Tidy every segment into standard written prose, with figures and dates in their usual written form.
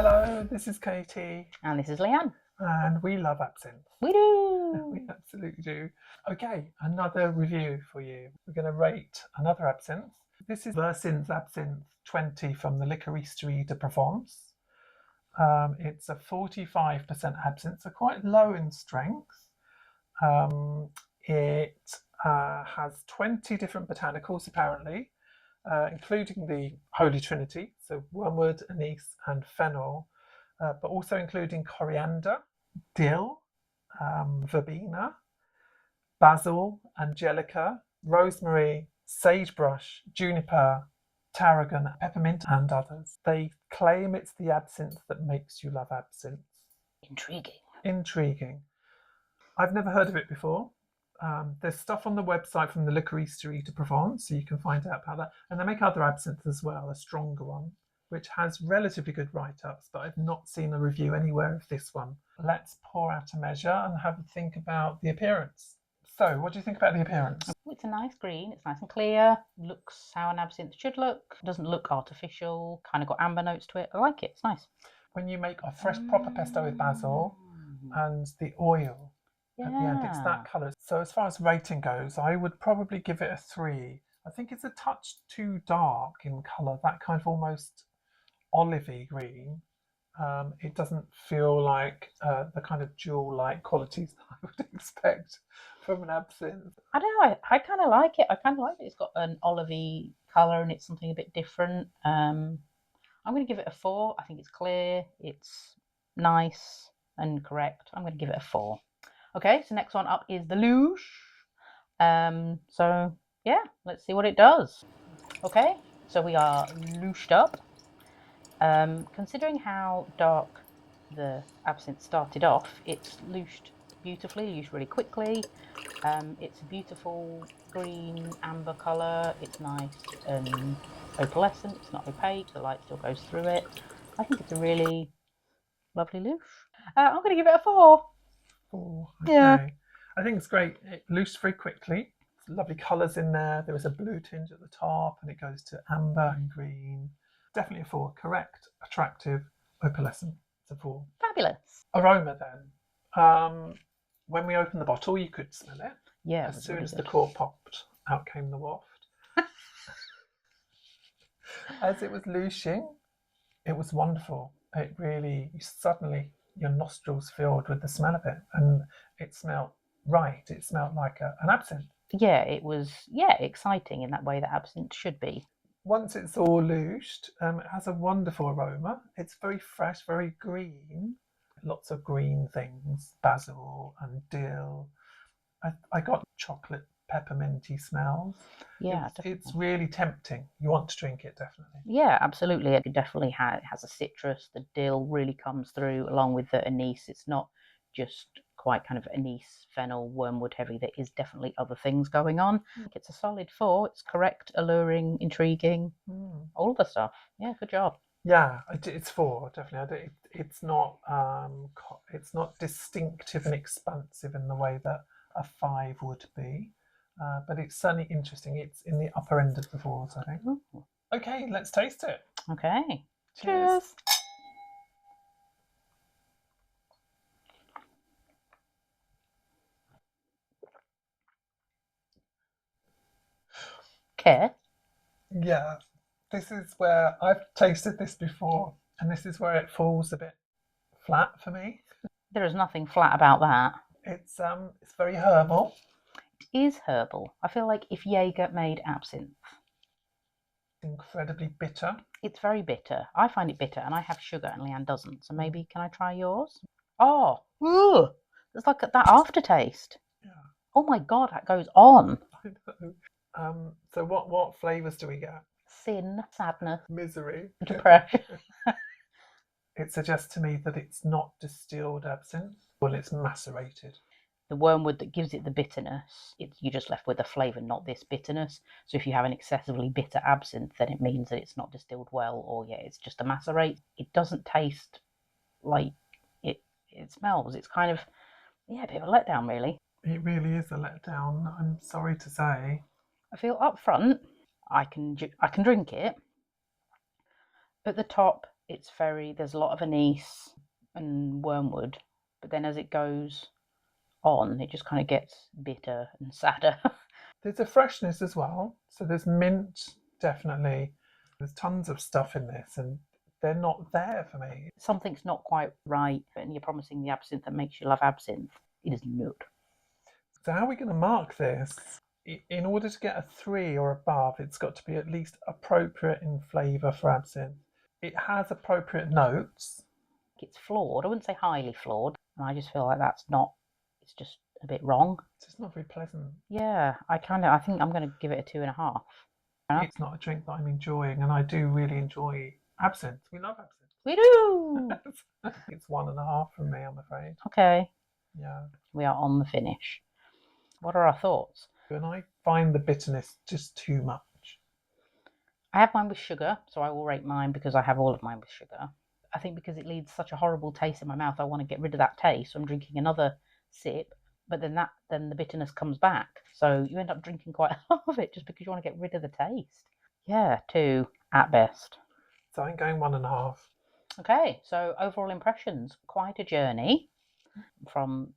Hello, this is Katie. And this is Leanne. And we love absinthe. We do. We absolutely do. Okay, another review for you. We're going to rate another absinthe. This is Versinthe Absinthe 20 from the Liquoristerie de Provence. It's a 45% absinthe, so quite low in strength. It has 20 different botanicals apparently, including the Holy Trinity, so wormwood, anise and fennel, but also including coriander, dill, verbena, basil, angelica, rosemary, sagebrush, juniper, tarragon, peppermint and others. They claim it's the absinthe that makes you love absinthe. Intriguing. I've never heard of it before. There's stuff on the website from the Liquoristerie de Provence, so you can find out about that. And they make other absinthe as well, a stronger one, which has relatively good write-ups, but I've not seen a review anywhere of this one. Let's pour out a measure and have a think about the appearance. So, what do you think about the appearance? It's a nice green, it's nice and clear, looks how an absinthe should look, doesn't look artificial, kind of got amber notes to it. I like it, it's nice. When you make a fresh proper pesto with basil and the oil at the end, it's that colour. So as far as rating goes, I would probably give it a 3. I think it's a touch too dark in colour, that kind of almost olivey green. It doesn't feel like the kind of jewel-like qualities that I would expect from an absinthe. I don't know, I kind of like it. I kind of like that it's got an olivey colour and it's something a bit different. I'm going to give it a 4. I think it's clear, it's nice and correct. I'm going to give it a 4. Okay, so next one up is the Louche. So yeah, let's see what it does. Okay, so we are louched up. Considering how dark the absinthe started off, it's louched beautifully, louched really quickly. It's a beautiful green amber colour. It's nice and opalescent. It's not opaque. The light still goes through it. I think it's a really lovely louche. I'm going to give it a 4. 4, okay. Yeah. I think it's great. It loosed very quickly. There's lovely colours in there. There is a blue tinge at the top and it goes to amber and green. Definitely a 4. Correct, attractive, opalescent. It's a 4. Fabulous. Aroma then. When we opened the bottle, you could smell it. Yeah. As soon as the cork popped, out came the waft. As it was louching, it was wonderful. It really, suddenly, your nostrils filled with the smell of it, and it smelled right. It smelled like an absinthe. Yeah, it was exciting in that way that absinthe should be. Once it's all louched, it has a wonderful aroma. It's very fresh, very green. Lots of green things, basil and dill. I got chocolate pepperminty smells. Yeah, it's really tempting. You want to drink it, definitely. Yeah, absolutely. It definitely has a citrus. The dill really comes through along with the anise. It's not just quite kind of anise, fennel, wormwood heavy. There is definitely other things going on. It's a solid 4. It's correct, alluring, intriguing, all the stuff. Yeah, good job. Yeah, it's 4 definitely. It's not distinctive and expansive in the way that a 5 would be, but it's certainly interesting. It's in the upper end of the 4s, I think. Ooh. Okay, let's taste it. Okay. Cheers. Okay. Yeah, this is where I've tasted this before, and this is where it falls a bit flat for me. There is nothing flat about that. It's very herbal. It is herbal. I feel like if Jaeger made absinthe. Incredibly bitter. It's very bitter. I find it bitter, and I have sugar, and Leanne doesn't. So maybe can I try yours? Oh, ugh. It's like that aftertaste. Yeah. Oh my god, that goes on. I know. So what flavours do we get? Sin, sadness, misery, depression. It suggests to me that it's not distilled absinthe. Well, it's macerated. The wormwood that gives it the bitterness, you're just left with the flavour, not this bitterness. So if you have an excessively bitter absinthe, then it means that it's not distilled well, or it's just a macerate. It doesn't taste like it smells. It's kind of, a bit of a letdown, really. It really is a letdown, I'm sorry to say. I feel up front, I can drink it. At the top, It's there's a lot of anise and wormwood, but then as it goes on, it just kind of gets bitter and sadder. There's a freshness as well. So there's mint, definitely. There's tons of stuff in this, and they're not there for me. Something's not quite right, and you're promising the absinthe that makes you love absinthe. It is not. So how are we going to mark this? In order to get a 3 or above, it's got to be at least appropriate in flavour for absinthe. It has appropriate notes. It's flawed. I wouldn't say highly flawed. And I just feel like that's not, it's just a bit wrong. It's just not very pleasant. Yeah, I think I'm going to give it a 2.5. It's not a drink that I'm enjoying, and I do really enjoy absinthe. We love absinthe. We do! It's 1.5 from me, I'm afraid. Okay. Yeah. We are on the finish. What are our thoughts? And I find the bitterness just too much. I have mine with sugar, so I will rate mine because I have all of mine with sugar. I think because it leaves such a horrible taste in my mouth, I want to get rid of that taste. So I'm drinking another sip, but then the bitterness comes back. So you end up drinking quite a lot of it just because you want to get rid of the taste. Yeah, 2 at best. So I'm going 1.5. Okay, so overall impressions, quite a journey from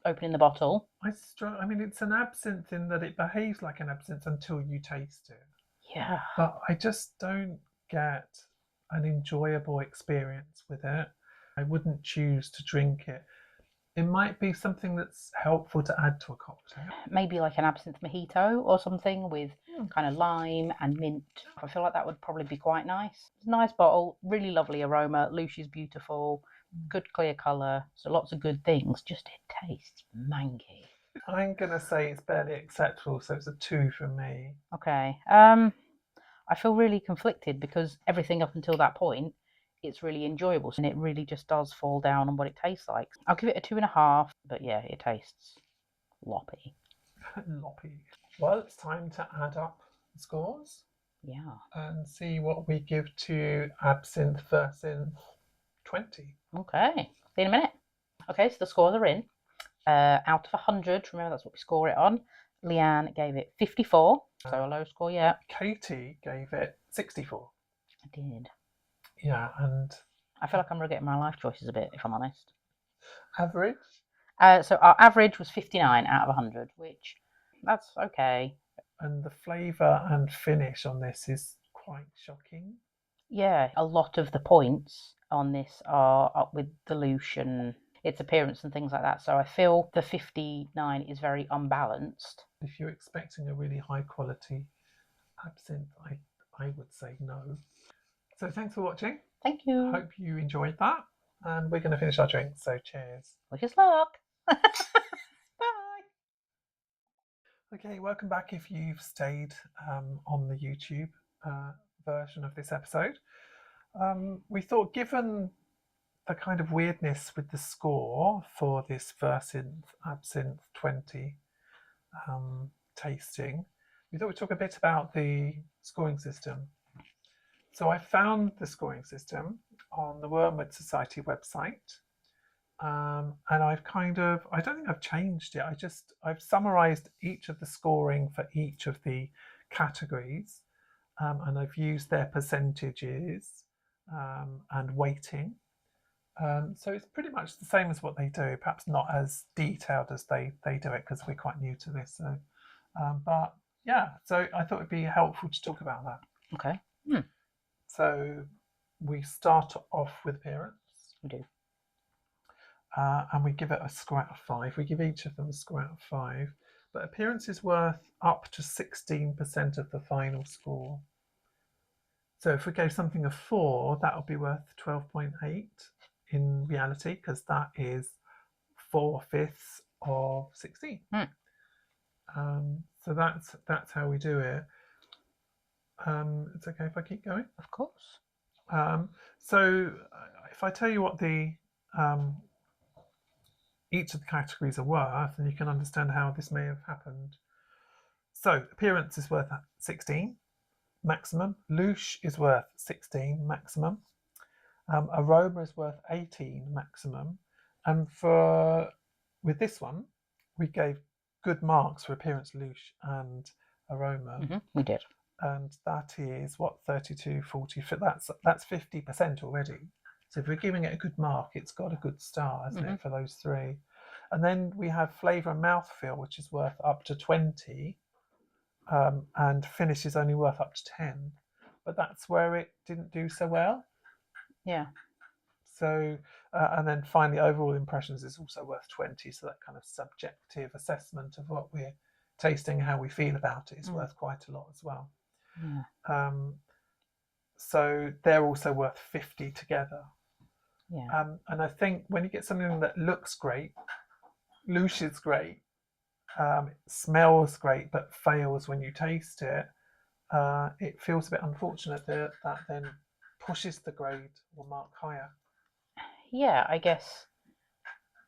opening the bottle. I mean, it's an absinthe in that it behaves like an absinthe until you taste it. Yeah. But I just don't get an enjoyable experience with it. I wouldn't choose to drink it. It might be something that's helpful to add to a cocktail. Maybe like an absinthe mojito or something with kind of lime and mint. I feel like that would probably be quite nice. It's a nice bottle, really lovely aroma. Louche is beautiful, good clear colour, so lots of good things. Just it tastes mangy. I'm going to say it's barely acceptable, so it's a 2 from me. Okay. I feel really conflicted because everything up until that point, it's really enjoyable, and it really just does fall down on what it tastes like. I'll give it a 2.5, but yeah, it tastes loppy. Loppy. Well, it's time to add up the scores. Yeah. And see what we give to Absinthe Versinthe 20. Okay. See you in a minute. Okay, so the scores are in. Out of 100, remember that's what we score it on. Leanne gave it 54, so a low score, yeah. Katie gave it 64. I did. Yeah, and I feel like I'm regretting my life choices a bit, if I'm honest. average? So our average was 59 out of 100, which that's okay. And the flavour and finish on this is quite shocking. Yeah, a lot of the points on this are up with the Louche and its appearance and things like that. So I feel the 59 is very unbalanced. If you're expecting a really high quality absinthe, I would say no. So thanks for watching. Thank you. I hope you enjoyed that. And we're going to finish our drink, so cheers. Wish us luck. Bye. Okay, welcome back if you've stayed on the YouTube version of this episode. We thought, given the kind of weirdness with the score for this Versinthe Absinthe 20 tasting, we thought we'd talk a bit about the scoring system. So I found the scoring system on the Wormwood Society website. And I've I don't think I've changed it. I've summarized each of the scoring for each of the categories. And I've used their percentages and weighting. So it's pretty much the same as what they do, perhaps not as detailed as they do it because we're quite new to this. So, but yeah, so I thought it'd be helpful to talk about that. Okay. So we start off with appearance. We do. And we give it a score out of 5. We give each of them a score out of 5. But appearance is worth up to 16% of the final score. So if we gave something a 4, that would be worth 12.8 in reality, because that is 4/5 of 16. So that's how we do it. It's okay if I keep going? Of course. So if I tell you what the each of the categories are worth, and you can understand how this may have happened. So appearance is worth 16 maximum. Louche is worth 16 maximum. Aroma is worth 18 maximum. And with this one, we gave good marks for appearance, Louche, and aroma. We did. and that is what, 32, 40. That's 50% already. So if we're giving it a good mark, it's got a good star, hasn't it, for those three? And then we have flavour and mouthfeel, which is worth up to 20, and finish is only worth up to 10. But that's where it didn't do so well. Yeah. So, and then finally, overall impressions is also worth 20. So that kind of subjective assessment of what we're tasting, how we feel about it, is worth quite a lot as well. Yeah. So they're also worth 50 together. Yeah. And I think when you get something that looks great, louches great, it smells great, but fails when you taste it, it feels a bit unfortunate that that then pushes the grade or mark higher. Yeah, I guess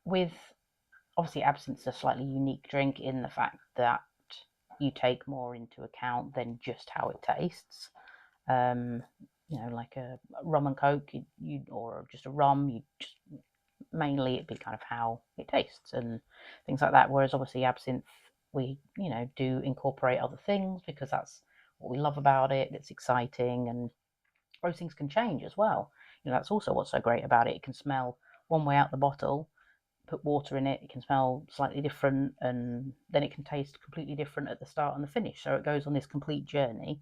with obviously absinthe's a slightly unique drink in the fact that you take more into account than just how it tastes. Like a rum and coke, or just a rum, you just mainly it'd be kind of how it tastes and things like that. Whereas obviously absinthe, we do incorporate other things because that's what we love about it. It's exciting, and those things can change as well. That's also what's so great about it. It can smell one way out the bottle. Put water in it, it can smell slightly different, and then it can taste completely different at the start and the finish. So it goes on this complete journey.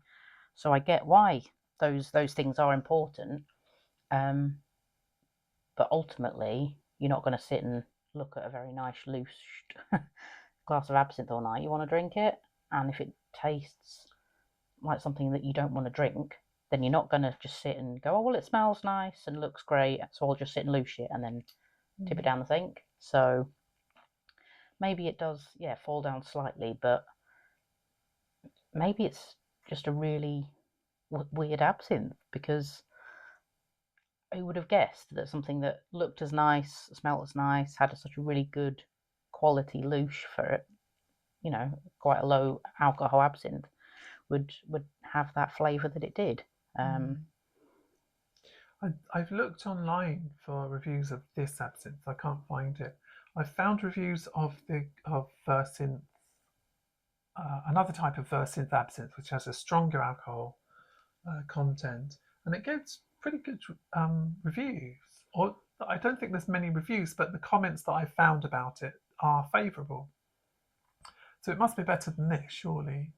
So I get why those things are important. But ultimately, you're not going to sit and look at a very nice loose glass of absinthe all night. You want to drink it, and if it tastes like something that you don't want to drink, then you're not going to just sit and go, oh well, it smells nice and looks great, so I'll just sit and loose it and then tip it down the sink. So maybe it does, fall down slightly, but maybe it's just a really weird absinthe, because who would have guessed that something that looked as nice, smelled as nice, had such a really good quality louche for it, quite a low alcohol absinthe, would have that flavour that it did. I've looked online for reviews of this absinthe. I can't find it. I've found reviews of Versinthe, another type of Versinthe absinthe, which has a stronger alcohol content, and it gets pretty good reviews. Or I don't think there's many reviews, but the comments that I've found about it are favourable. So it must be better than this, surely.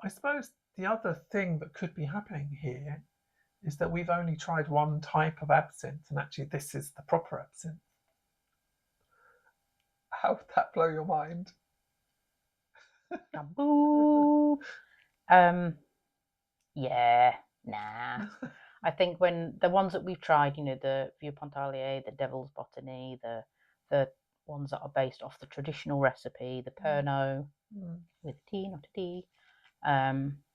I suppose the other thing that could be happening here is that we've only tried one type of absinthe, and actually this is the proper absinthe. How would that blow your mind? Yeah, nah. I think when the ones that we've tried, the Vieux Pontalier, the Devil's Botany, the ones that are based off the traditional recipe, the Pernod with a T, not a D.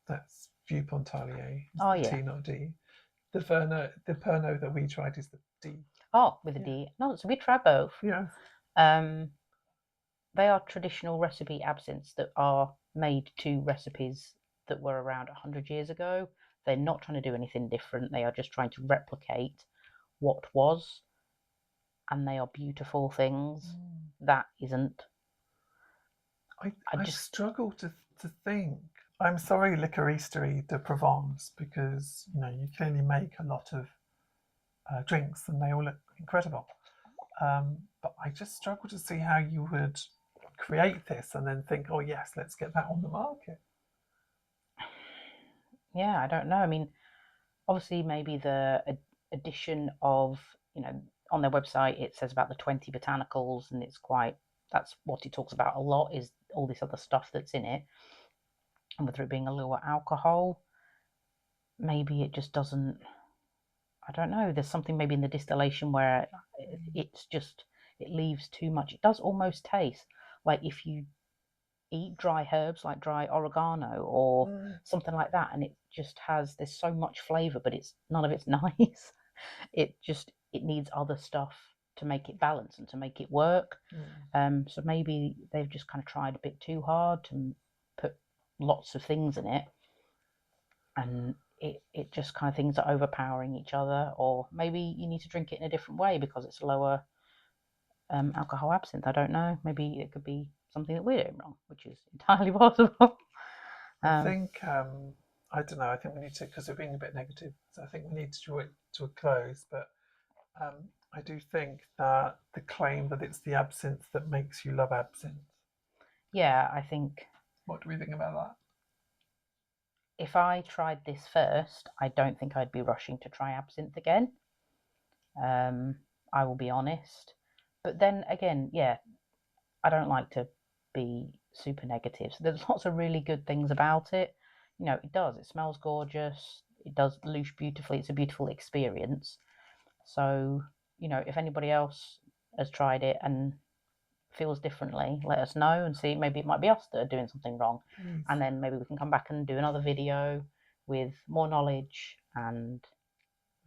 That's Vieux Pontalier. Oh yeah. T, not D. The Pernod that we tried is the D. Oh, with a D. No, so we tried both. Yeah. They are traditional recipe absinthes that are made to recipes that were around 100 years ago. They're not trying to do anything different. They are just trying to replicate what was, and they are beautiful things. That isn't. I just struggle to think. I'm sorry, Liquoristerie de Provence, because you clearly make a lot of drinks and they all look incredible. But I just struggle to see how you would create this and then think, oh yes, let's get that on the market. Yeah, I don't know. I mean, obviously, maybe the addition of, on their website, it says about the 20 botanicals, and that's what it talks about a lot, is all this other stuff that's in it. And whether it being a lower alcohol, maybe it just doesn't, I don't know, there's something maybe in the distillation where it leaves too much. It does almost taste like if you eat dry herbs, like dry oregano or something like that, and it just there's so much flavour, but none of it's nice. It needs other stuff to make it balance and to make it work. So maybe they've just kind of tried a bit too hard to put lots of things in it, and it just kind of, things are overpowering each other. Or maybe you need to drink it in a different way because it's a lower alcohol absinthe. I don't know. Maybe it could be something that we're doing wrong, which is entirely possible. I think I don't know. I think we need to, because we're being a bit negative. So I think we need to draw it to a close. But I do think that the claim that it's the absinthe that makes you love absinthe. Yeah, I think What do we think about that? if I tried this first, I don't think I'd be rushing to try absinthe again. I will be honest. But then again, yeah, I don't like to be super negative. So there's lots of really good things about it. You know, it does. It smells gorgeous. It does loosh beautifully. It's a beautiful experience. So, you know, if anybody else has tried it and feels differently, let us know and see. Maybe it might be us that are doing something wrong. Please. And then maybe we can come back and do another video with more knowledge and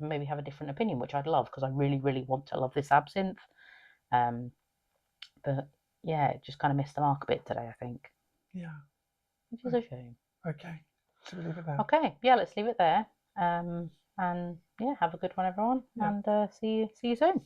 maybe have a different opinion, which I'd love because I really, really want to love this absinthe. But yeah, it just kind of missed the mark a bit today, I think. Yeah. Which is a shame. Okay. Should we leave it there? Okay, yeah, let's leave it there. And yeah, have a good one, everyone, Yeah. and see you soon.